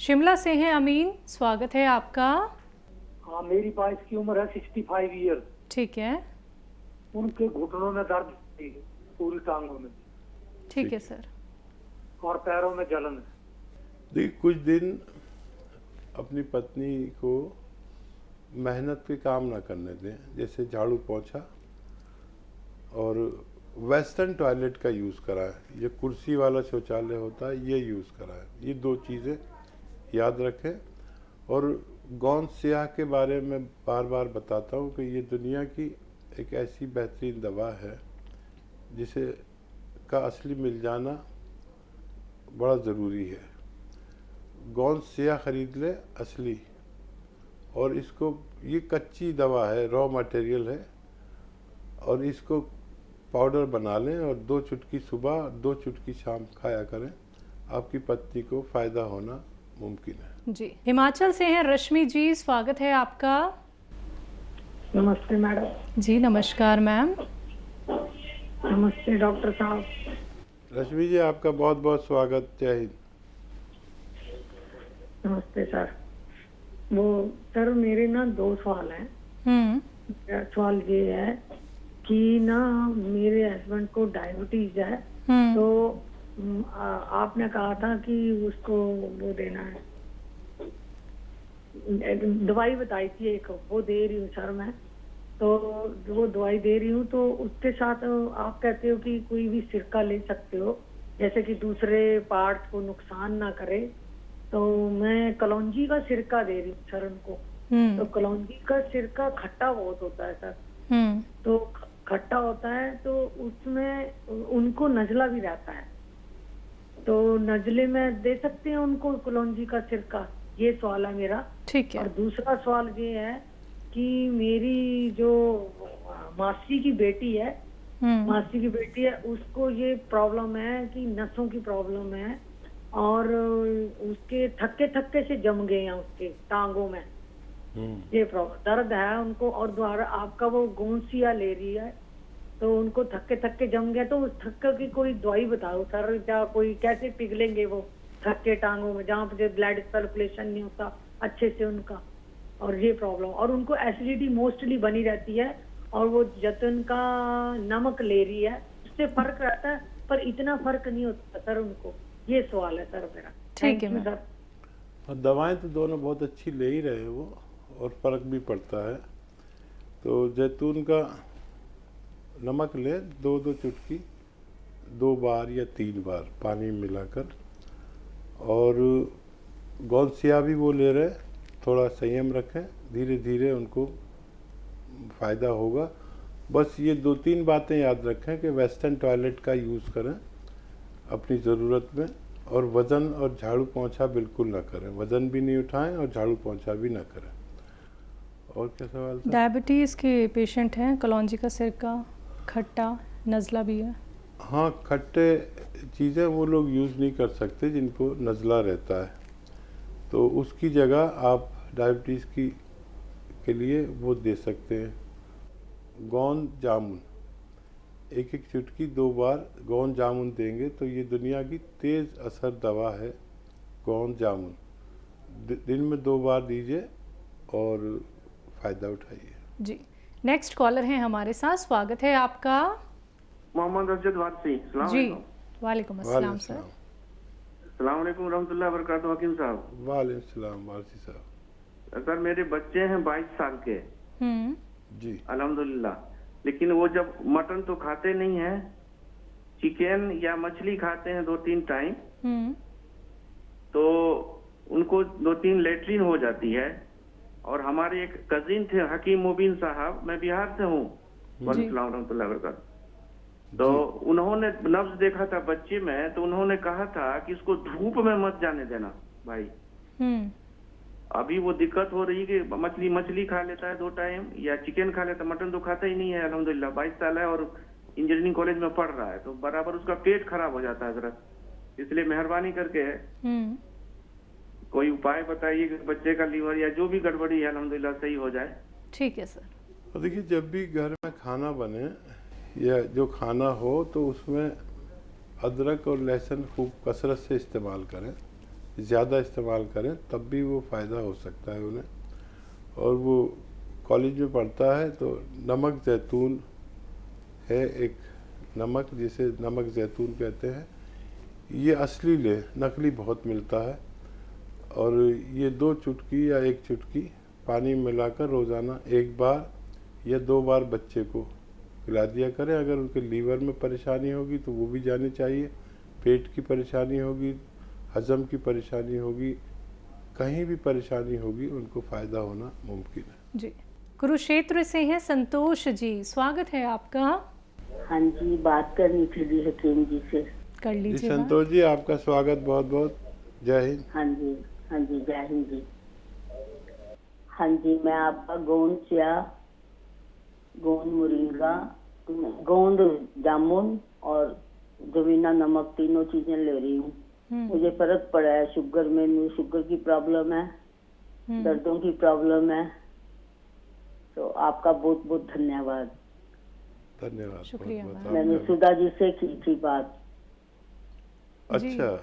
शिमला से हैं अमीन, स्वागत है आपका। हाँ, मेरी वाइफ की उम्र है 65 ईयर। ठीक है, उनके घुटनों में दर्द है, पूरी टांगों में, ठीक है सर। और पैरों में जलन है। देखिए, कुछ दिन अपनी पत्नी को मेहनत के काम ना करने दें, जैसे झाड़ू पोंछा, और वेस्टर्न टॉयलेट का यूज़ कराएं। ये कुर्सी वाला शौचालय होता है, ये यूज़ कराएं। ये दो चीज़ें याद रखें। और गौंद स्याह के बारे में बार बार बताता हूँ कि ये दुनिया की एक ऐसी बेहतरीन दवा है जिसे का असली मिल जाना बड़ा ज़रूरी है। गौंद स्याह खरीद ले असली, और इसको, ये कच्ची दवा है, रॉ मटेरियल है, और इसको पाउडर बना लें और 2 चुटकी सुबह 2 चुटकी शाम खाया करें। आपकी पत्नी को फ़ायदा होना मुमकिन है। जी, हिमाचल से हैं रश्मि जी, स्वागत है आपका। नमस्ते मैडम। जी नमस्कार मैम। नमस्ते डॉक्टर साहब। रश्मि जी, आपका बहुत बहुत स्वागत। जय हिंद। नमस्ते सर। वो सर, मेरे ना 2 सवाल हैं। मेरा सवाल ये है कि ना मेरे हस्बैंड को डायबिटीज है, तो आपने कहा था कि उसको वो देना है, दवाई बताई थी एक, वो दे रही हूँ सर मैं। तो वो दवाई दे रही हूँ, तो उसके साथ आप कहते हो कि कोई भी सिरका ले सकते हो, जैसे कि दूसरे पार्ट्स को नुकसान ना करे। तो मैं कलौंजी का सिरका दे रही हूँ सर उनको। तो कलौंजी का सिरका खट्टा बहुत होता है सर। तो खट्टा होता है, तो उसमें उनको नजला भी रहता है, तो नजले में दे सकते हैं उनको कलौंजी का सिरका? ये सवाल है मेरा। ठीक है। और दूसरा सवाल ये है कि मेरी जो मासी की बेटी है, उसको ये प्रॉब्लम है कि नसों की प्रॉब्लम है, और उसके थक्के थक्के से जम गए हैं उसके टांगों में। ये प्रॉब्लम, दर्द है उनको, और द्वारा आपका वो गोंसिया ले रही है, तो उनको थक्के थक्के जम गया। तो उस थक्के की कोई दवाई बताओ सर, क्या कोई कैसे पिघलेंगे वो थक्के टांगों में, जहाँ पे ब्लड सर्कुलेशन नहीं होता अच्छे से उनका, और ये प्रॉब्लम। और उनको एसिडिटी मोस्टली बनी रहती है, और वो जैतून का नमक ले रही है, उससे फर्क रहता है, पर इतना फर्क नहीं होता सर उनको। ये सवाल है सर मेरा। ठीक है सर। और दवाएं तो दोनों बहुत अच्छी ले ही रहे हैं वो, और फ़र्क भी पड़ता है। तो जैतून का नमक ले, 2-2 चुटकी 2 बार या 3 बार पानी में मिलाकर। और गौंसिया भी वो ले रहे, थोड़ा संयम रखें, धीरे धीरे उनको फ़ायदा होगा। बस ये 2-3 बातें याद रखें कि वेस्टर्न टॉयलेट का यूज़ करें अपनी ज़रूरत में, और वज़न और झाड़ू पोंछा बिल्कुल ना करें। वज़न भी नहीं उठाएं और झाड़ू पोंछा भी ना करें। और क्या सवाल था? डायबिटीज़ के पेशेंट हैं, कलौंजी का सिरका, खट्टा, नज़ला भी है। हाँ, खट्टे चीज़ें वो लोग यूज़ नहीं कर सकते जिनको नज़ला रहता है, तो उसकी जगह आप डायबिटीज़ के लिए वो दे सकते हैं, गोंद जामुन। 1-1 चुटकी 2 बार गोंद जामुन देंगे तो ये दुनिया की तेज़ असर दवा है गोंद जामुन। दिन में 2 बार दीजिए और फ़ायदा उठाइए। जी, नेक्स्ट कॉलर हैं हमारे साथ, स्वागत है आपका। मोहम्मद अरशद वारसी। जी, वालेकुम अस्सलाम सर। अस्सलाम वालेकुम रहमतुल्लाहि व बरकातहू। हकीम साहब। वालेकुम सलाम वारसी साहब। सर, मेरे बच्चे हैं 22 साल के। जी। अल्हम्दुलिल्लाह, लेकिन वो जब मटन तो खाते नहीं है, चिकन या मछली खाते हैं 2-3 टाइम, तो उनको 2-3 लेटरिन हो जाती है। और हमारे एक कजिन थे हकीम मुबीन साहब, मैं बिहार से हूँ, रहमतुल्लाहि व बरकातहू। तो उन्होंने नब्ज देखा था बच्चे में, तो उन्होंने कहा था कि इसको धूप में मत जाने देना भाई। अभी वो दिक्कत हो रही कि मछली खा लेता है 2 टाइम, या चिकन खा लेता है, मटन तो खाता ही नहीं है। अल्हम्दुलिल्लाह 22 साल है और इंजीनियरिंग कॉलेज में पढ़ रहा है, तो बराबर उसका पेट खराब हो जाता है हजरत। इसलिए मेहरबानी करके कोई उपाय बताइए कि बच्चे का लीवर या जो भी गड़बड़ी है अल्हम्दुलिल्लाह सही हो जाए। ठीक है सर। देखिए, जब भी घर में खाना बने या जो खाना हो, तो उसमें अदरक और लहसुन खूब कसरत से इस्तेमाल करें। ज़्यादा इस्तेमाल करें तब भी वो फ़ायदा हो सकता है उन्हें। और वो कॉलेज में पढ़ता है तो नमक जैतून है एक नमक, जिसे नमक जैतून कहते हैं, ये असली ले, नकली बहुत मिलता है। और ये 2 चुटकी या 1 चुटकी पानी में मिलाकर रोज़ाना 1 बार या 2 बार बच्चे को पिला दिया करें। अगर उनके लीवर में परेशानी होगी तो वो भी जानी चाहिए, पेट की परेशानी होगी, हजम की परेशानी होगी, कहीं भी परेशानी होगी, उनको फ़ायदा होना मुमकिन है। जी, कुरुक्षेत्र से हैं संतोष जी, स्वागत है आपका। हाँ जी, बात करनी थी जी हकीम जी से। कर जी लीजिए संतोष जी, आपका स्वागत बहुत बहुत। जय हिंद। हाँ जी, हाँ जी, जय हिंद जी। हाँ जी, मैं आपका गोंद मोरिंगा, गोंद जामुन और जवीना नमक तीनों चीजें ले रही हूँ। मुझे फर्क पड़ा है शुगर में, मुझे शुगर की प्रॉब्लम है, दर्दों की प्रॉब्लम है। तो आपका बहुत बहुत धन्यवाद। धन्यवाद, शुक्रिया बहुत बहुत मैम। मैंने आपका। सुधा जी से की थी बात, अच्छा,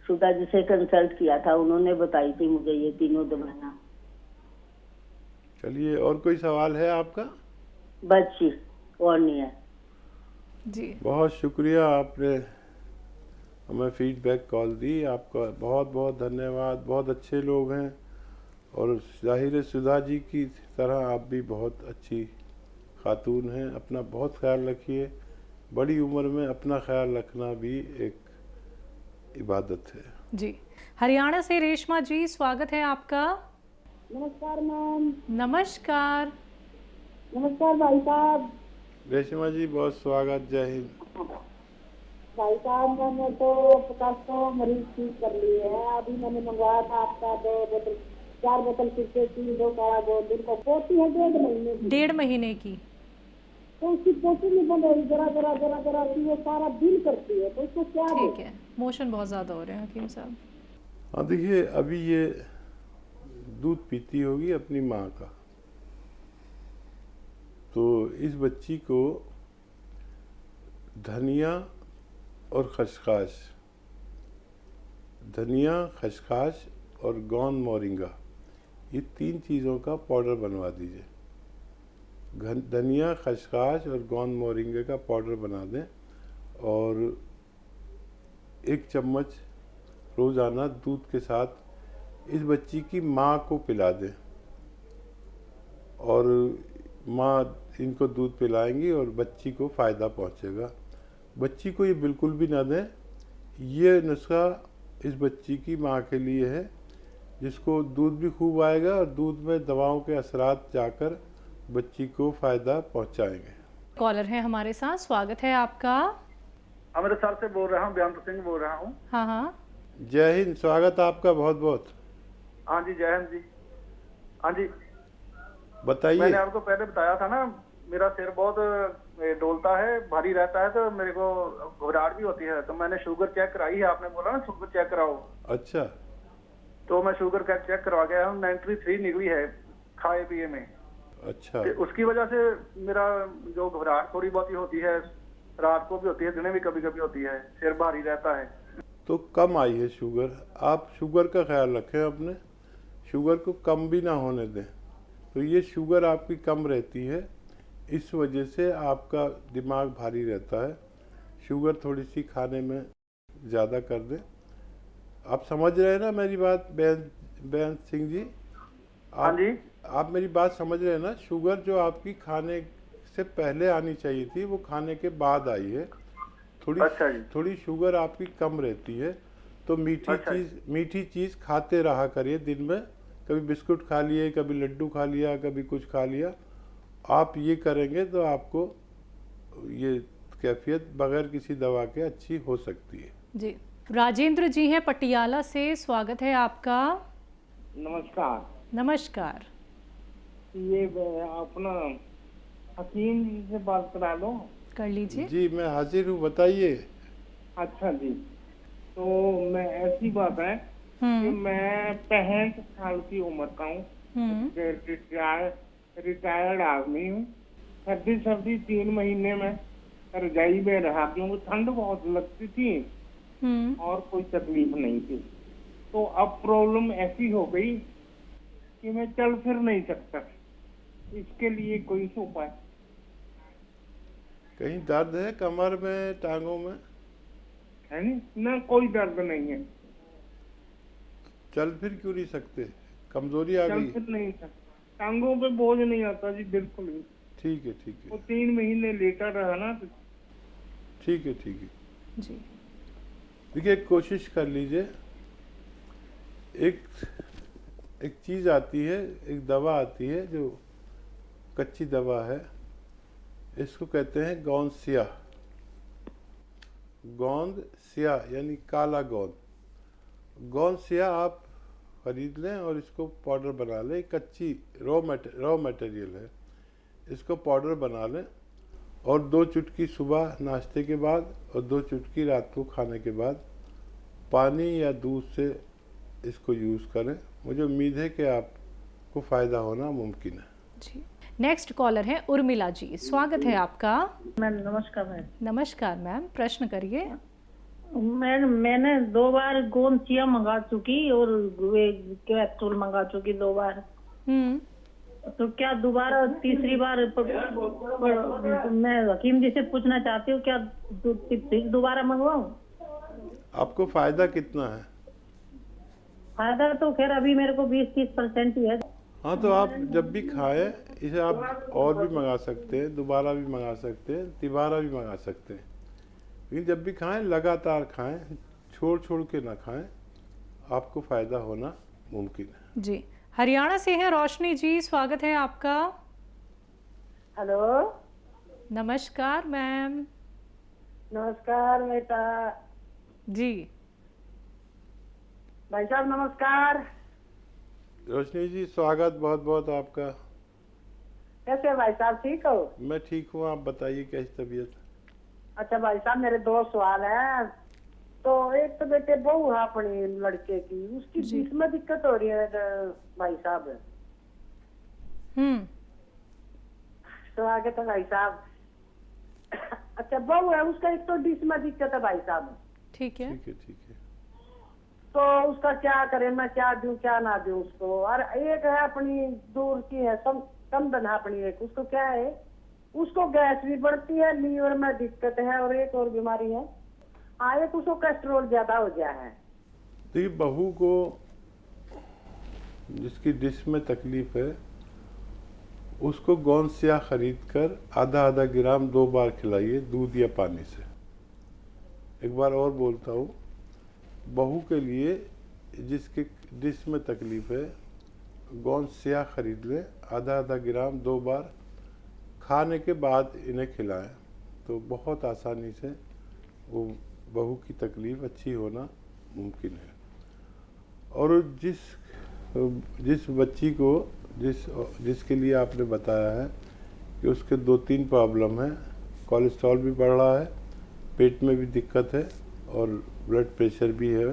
सुधा जी से कंसल्ट किया था, उन्होंने बताई थी मुझे ये तीनों दवाइयाँ। चलिए, और कोई सवाल है आपका? बस जी, और नहीं है। जी, बहुत शुक्रिया, आपने हमें फीडबैक कॉल दी, आपका बहुत बहुत धन्यवाद। बहुत अच्छे लोग हैं और जाहिर है सुधा जी की तरह आप भी बहुत अच्छी खातून हैं। अपना बहुत ख्याल रखिए, बड़ी उम्र में अपना ख्याल रखना भी एक इबादत है। जी। हरियाणा से रेशमा जी, स्वागत है आपका। नमस्कार मैम। नमस्कार। नमस्कार भाई साहब। रेशमा जी, बहुत स्वागत। जय हिंद। भाई साहब, मैंने तो 50 मरीज ठीक कर लिए हैं। अभी मैंने मंगवाया था आपका 4 बोतल सिरके की, 2 काला गोंद। उनको पोती है 1.5 महीने की। 1.5 महीने की। तो उसकी पोती नहीं बंद हो रही, जरा जरा जरा जरा की वो सारा दिन करती है। तो इसको क्या ठीक दे? है, मोशन बहुत ज़्यादा हो रहे हैं हकीम साहब। हाँ देखिए, अभी ये दूध पीती होगी अपनी माँ का, तो इस बच्ची को धनिया और खसखस, धनिया, खसखस और गोंद मोरिंगा, ये 3 चीज़ों का पाउडर बनवा दीजिए। धनिया, खसखस और गोंद मोरिंगा का पाउडर बना दें और 1 चम्मच रोज़ाना दूध के साथ इस बच्ची की माँ को पिला दें। और माँ इनको दूध पिलाएंगी और बच्ची को फ़ायदा पहुँचेगा। बच्ची को ये बिल्कुल भी ना दें। ये नुस्खा इस बच्ची की माँ के लिए है, जिसको दूध भी खूब आएगा और दूध में दवाओं के असरात जाकर बच्ची को फ़ायदा पहुँचाएंगे। कॉलर है हमारे साथ, स्वागत है आपका। अमृतसर से बोल रहा हूँ, बेअंत सिंह बोल रहा हूँ। हाँ हाँ, जय हिंद, स्वागत आपका बहुत बहुत। हाँ जी, जय हिंद जी। हाँ जी, बताइए। मैंने आपको पहले बताया था ना, मेरा सिर बहुत डोलता है, भारी रहता है, तो मेरे को घबराहट भी होती है। तो मैंने शुगर चेक कराई है, आपने बोला ना शुगर चेक कराओ। अच्छा, तो मैं शुगर चेक करवा गया हूँ, 93 निकली है खाए पिए में। अच्छा, तो उसकी वजह से मेरा जो घबराहट थोड़ी बहुत ही होती है, रात को भी होती है, दिन में भी कभी कभी होती है, सिर भारी रहता है। तो कम आई है शुगर। आप शुगर का ख्याल रखें अपने, शुगर को कम भी ना होने दें। तो ये शुगर आपकी कम रहती है, इस वजह से आपका दिमाग भारी रहता है। शुगर थोड़ी सी खाने में ज़्यादा कर दें। आप समझ रहे हैं ना मेरी बात बेअंत सिंह जी? हाँ जी, आप मेरी बात समझ रहे हैं ना? शुगर जो आपकी खाने से पहले आनी चाहिए थी, वो खाने के बाद आई है। अच्छा जी। थोड़ी शुगर आपकी कम रहती है, तो अच्छा मीठी चीज़ खाते रहा करिए दिन में। कभी बिस्कुट खा लिए, कभी लड्डू खा लिया, कभी कुछ खा लिया। आप ये करेंगे तो आपको ये कैफियत बगैर किसी दवा के अच्छी हो सकती है। जी। राजेंद्र जी हैं पटियाला से, स्वागत है आपका। नमस्कार। नमस्कार। ये अपना हकीम जी से बात करा दो। कर लीजिए। जी, मैं हाजिर हूँ, बताइए। अच्छा जी, तो मैं ऐसी बात है कि मैं 65 साल की उम्र का हूँ, रिटायर्ड आदमी हूँ। सर्दी 3 महीने में रजाई में रहा, क्योंकि ठंड बहुत लगती थी। और कोई तकलीफ नहीं थी। तो अब प्रॉब्लम ऐसी हो गई कि मैं चल फिर नहीं सकता। इसके लिए कोई उपाय? कहीं दर्द है कमर में, टांगों में? है नहीं ना, कोई दर्द नहीं है। चल फिर क्यों नहीं सकते? कमजोरी आ चल गई? फिर नहीं सकता, टांगों पे बोझ नहीं आता जी, बिल्कुल भी। ठीक है, ठीक वो है, 3 महीने लेटा रहा ना, तो ठीक है, ठीक है। जी। देखिए, कोशिश कर लीजिए। एक एक चीज़ आती है, एक दवा आती है जो कच्ची दवा है, इसको कहते हैं गोंद स्याह। गोंद स्याह यानी काला गोंद। गोंद स्याह आप खरीद लें और इसको पाउडर बना लें। कच्ची रॉ मटेरियल है, इसको पाउडर बना लें और 2 चुटकी सुबह नाश्ते के बाद और 2 चुटकी रात को खाने के बाद पानी या दूध से इसको यूज़ करें। मुझे उम्मीद है कि आपको फ़ायदा होना मुमकिन है। जी। नेक्स्ट कॉलर है उर्मिला जी, स्वागत है आपका। मैम नमस्कार मैम। नमस्कार मैम, प्रश्न करिए। मैंने 2 बार गोंद चिया मंगा चुकी और वे कैप्सूल मंगा चुकी 2 बार। तो क्या दोबारा तीसरी बार मैं हकीम जी से पूछना चाहती हूँ, क्या दोबारा मंगवाऊँ? आपको फ़ायदा कितना है? फायदा तो खैर अभी मेरे को 20-30% ही है। हाँ, तो आप जब भी खाएं इसे आप और भी मंगा सकते हैं, दोबारा भी मंगा सकते हैं, तिबारा भी मंगा सकते हैं। लेकिन जब भी खाएं लगातार खाएं, छोड़ छोड़ के ना खाएं, आपको फ़ायदा होना मुमकिन है। जी। हरियाणा से हैं रोशनी जी, स्वागत है आपका। हेलो, नमस्कार मैम। नमस्कार बेटा। जी। भाई साहब नमस्कार। रोशनी जी, स्वागत बहुत बहुत आपका। कैसे भाई साहब, ठीक हो? मैं ठीक हूँ, आप बताइए कैसी तबीयत? अच्छा भाई साहब, मेरे 2 सवाल हैं। तो एक तो बेटे बहू है अपनी लड़के की, उसकी बीच में दिक्कत हो रही है भाई साहब। तो आगे तो भाई साहब अच्छा बहू है उसका, एक तो डिश में दिक्कत है भाई साहब। ठीक है, ठीक है, ठीक है। तो उसका क्या करें, मैं क्या दूं क्या ना दूं उसको? और एक है अपनी दूर की है, समदन है अपनी, एक उसको क्या है, उसको गैस भी बढ़ती है, लीवर में दिक्कत है और एक और बीमारी है। एक उसको कोलेस्ट्रॉल ज्यादा हो गया है। देखिए, बहू को जिसकी डिश में तकलीफ है उसको गोंद स्याह खरीद कर आधा ग्राम 2 बार खिलाइए, दूध या पानी से। एक बार और बोलता हूँ, बहू के लिए जिसके डिश में तकलीफ है गोंद स्याह खरीद लें, आधा ग्राम 2 बार खाने के बाद इन्हें खिलाएं, तो बहुत आसानी से वो बहू की तकलीफ अच्छी होना मुमकिन है। और जिस बच्ची को जिसके लिए आपने बताया है कि उसके 2-3 प्रॉब्लम है, कोलेस्ट्रॉल भी बढ़ रहा है, पेट में भी दिक्कत है और ब्लड प्रेशर भी है,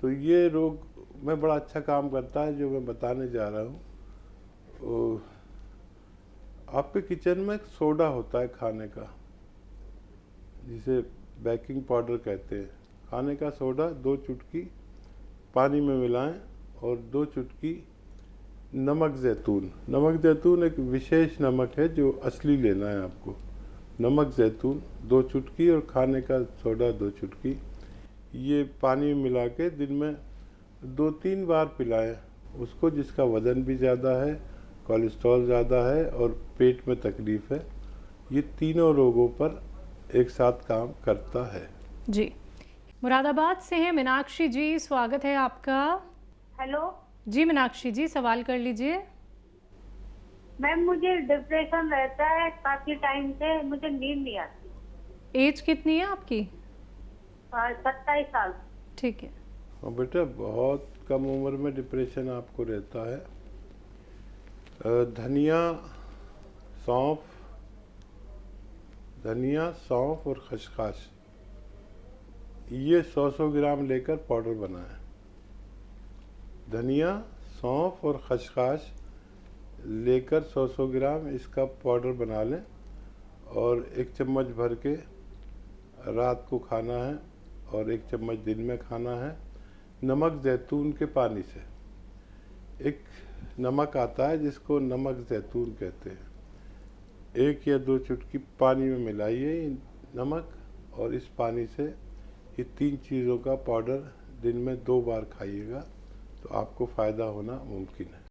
तो ये रोग में बड़ा अच्छा काम करता है जो मैं बताने जा रहा हूँ। आपके किचन में एक सोडा होता है खाने का, जिसे बेकिंग पाउडर कहते हैं। खाने का सोडा 2 चुटकी पानी में मिलाएं और 2 चुटकी नमक जैतून एक विशेष नमक है जो असली लेना है आपको। नमक जैतून 2 चुटकी और खाने का सोडा 2 चुटकी, ये पानी में मिला के दिन में 2-3 बार पिलाएं उसको, जिसका वज़न भी ज़्यादा है, कोलेस्ट्रॉल ज़्यादा है और पेट में तकलीफ़ है। ये तीनों रोगों पर एक साथ काम करता है। जी। मुरादाबाद से हैं मीनाक्षी जी, स्वागत है आपका। हेलो जी मीनाक्षी जी, सवाल कर लीजिए। मैम, मुझे डिप्रेशन रहता है काफी टाइम से, मुझे नींद नहीं आती। एज कितनी है आपकी? 27 साल। ठीक है। हाँ बेटा, बहुत कम उम्र में डिप्रेशन आपको रहता है। धनिया, सौंफ और खसखस, ये 100 ग्राम लेकर पाउडर बनाएं। धनिया, सौंफ और खसखस लेकर 100 ग्राम इसका पाउडर बना लें और 1 चम्मच भर के रात को खाना है और 1 चम्मच दिन में खाना है। नमक जैतून के पानी से, एक नमक आता है जिसको नमक जैतून कहते हैं, 1 या 2 चुटकी पानी में मिलाइए नमक, और इस पानी से ये 3 चीज़ों का पाउडर दिन में 2 बार खाइएगा, तो आपको फ़ायदा होना मुमकिन है।